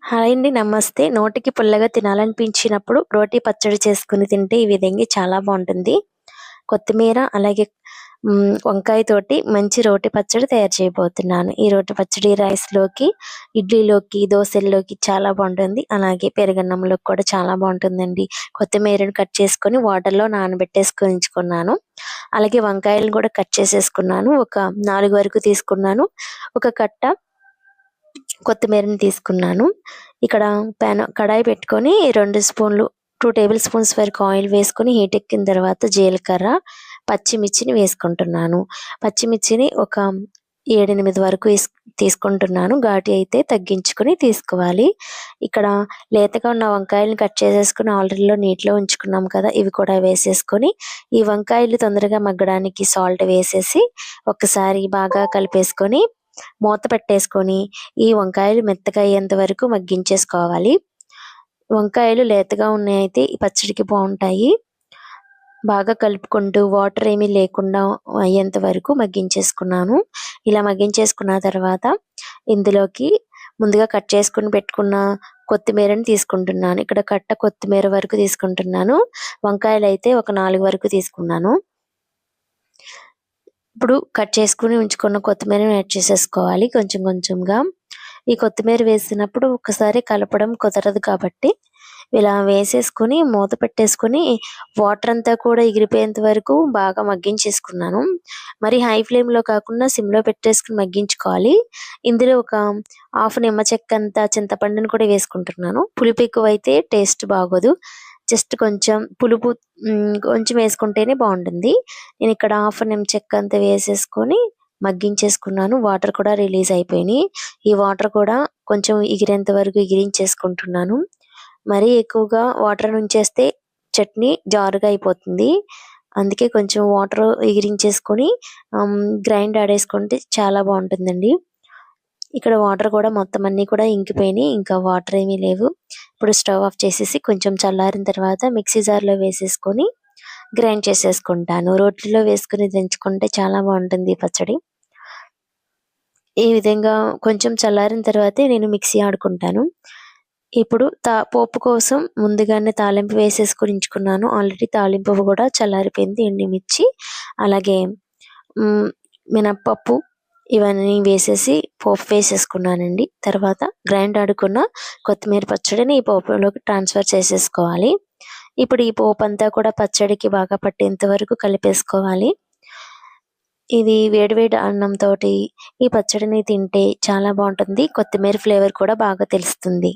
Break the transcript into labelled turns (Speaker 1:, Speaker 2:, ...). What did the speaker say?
Speaker 1: Hi అండి. నమస్తే. నోటికి పుల్లగా తినాలనిపించినప్పుడు రోటి పచ్చడి చేసుకొని తింటే ఈ విధంగా చాలా బావుంటుంది. కొత్తిమీర అలాగే వంకాయతోటి మంచి రోటి పచ్చడి తయారు చేయబోతున్నాను. ఈ రోటి పచ్చడి రైస్‌లోకి, ఇడ్లీలోకి, దోసల్లోకి చాలా బావుంటుంది. అలాగే పెరుగన్నంలోకి కూడా చాలా బావుంటుందండి. కొత్తిమీరను కట్ చేసుకొని వాటర్‌లో నానబెట్టేసుకొని ఉంచుకున్నాను. అలాగే వంకాయలను కూడా కట్ చేసేసుకున్నాను. ఒక 4 వరకు తీసుకున్నాను. ఒక కట్ట కొత్తిమీరని తీసుకున్నాను. ఇక్కడ కడాయి పెట్టుకొని 2 స్పూన్లు 2 టేబుల్ స్పూన్స్ వరకు ఆయిల్ వేసుకొని హీట్ ఎక్కిన తర్వాత జీలకర్ర, పచ్చిమిర్చిని వేసుకుంటున్నాను. పచ్చిమిర్చిని ఒక 7, 8 వరకు తీసుకుంటున్నాను. ఘాటు అయితే తగ్గించుకొని తీసుకోవాలి. ఇక్కడ లేతగా ఉన్న వంకాయలను కట్ చేసేసుకొని ఆల్రెడీలో నీటిలో ఉంచుకున్నాం కదా! ఇవి కూడా వేసేసుకొని ఈ వంకాయలు తొందరగా మగ్గడానికి సాల్ట్ వేసేసి ఒక్కసారి బాగా కలిపేసుకొని మూత పెట్టేసుకొని ఈ వంకాయలు మెత్తగా అయ్యేంత వరకు మగ్గించేసుకోవాలి. వంకాయలు లేతగా ఉన్నాయైతే ఈ పచ్చడికి బావుంటాయి. బాగా కలుపుకుంటూ వాటర్ ఏమీ లేకుండా అయ్యేంత వరకు మగ్గించేసుకున్నాను. ఇలా మగ్గించేసుకున్న తర్వాత ఇందులోకి ముందుగా కట్ చేసుకొని పెట్టుకున్న కొత్తిమీరని తీసుకుంటున్నాను. ఇక్కడ కట్ట కొత్తిమీర వరకు తీసుకుంటున్నాను. వంకాయలైతే ఒక 4 వరకు తీసుకున్నాను. ఇప్పుడు కట్ చేసుకొని ఉంచుకున్న కొత్తిమీరని యాడ్ చేసేసుకోవాలి కొంచెం కొంచెంగా. ఈ కొత్తిమీర వేసినప్పుడు ఒక్కసారి కలపడం కుదరదు కాబట్టి ఇలా వేసేసుకొని మూత పెట్టేసుకొని వాటర్ అంతా కూడా ఎగిరిపోయేంత వరకు బాగా మగ్గించేసుకున్నాను. మరి హై ఫ్లేమ్‌లో కాకుండా సిమ్‌లో పెట్టేసుకొని మగ్గించుకోవాలి. ఇందులో ఒక హాఫ్ నిమ్మ చెక్కంత చింతపండుని కూడా వేసుకుంటున్నాను. పులుపు ఎక్కువైతే టేస్ట్ బాగోదు. జస్ట్ కొంచెం పులుపు కొంచెం వేసుకుంటేనే బావుంటుంది. నేనిక్కడ హాఫ్ నిమ్మ చెక్క అంత వేసేసుకొని మగ్గించేసుకున్నాను. వాటర్ కూడా రిలీజ్ అయిపోయినాయి. ఈ వాటర్ కూడా కొంచెం ఎగిరేంత వరకు ఎగిరించేసుకుంటున్నాను. మరీ ఎక్కువగా వాటర్ ఉంచేస్తే చట్నీ జారుగా అయిపోతుంది. అందుకే కొంచెం వాటర్ ఎగిరించేసుకొని గ్రైండ్ ఆడేసుకుంటే చాలా బావుంటుందండి. ఇక్కడ వాటర్ కూడా మొత్తం అన్నీ కూడా ఇంకిపోయినాయి. ఇంకా వాటర్ ఏమీ లేవు. ఇప్పుడు స్టవ్ ఆఫ్ చేసేసి కొంచెం చల్లారిన తర్వాత మిక్సీ జార్‌లో వేసేసుకొని గ్రైండ్ చేసేసుకుంటాను. రోట్లో వేసుకొని దంచుకుంటే చాలా బావుంటుంది ఈ పచ్చడి. ఈ విధంగా కొంచెం చల్లారిన తర్వాతే నేను మిక్సీ ఆడుకుంటాను. ఇప్పుడు పోపు కోసం ముందుగానే తాలింపు వేసేసుకొని ఉంచుకున్నాను. ఆల్రెడీ తాలింపు కూడా చల్లారిపోయింది. ఎండుమిర్చి అలాగే మినపప్పు ఇవన్నీ వేసేసి పోపు వేసేసుకున్నానండి. తర్వాత గ్రైండ్ ఆడుకున్న కొత్తిమీర పచ్చడిని ఈ పోపులోకి ట్రాన్స్‌ఫర్ చేసేసుకోవాలి. ఇప్పుడు ఈ పోపంతా కూడా పచ్చడికి బాగా పట్టేంత వరకు కలిపేసుకోవాలి. ఇది వేడి వేడి అన్నంతోటి ఈ పచ్చడిని తింటే చాలా బావుంటుంది. కొత్తిమీర ఫ్లేవర్ కూడా బాగా తెలుస్తుంది.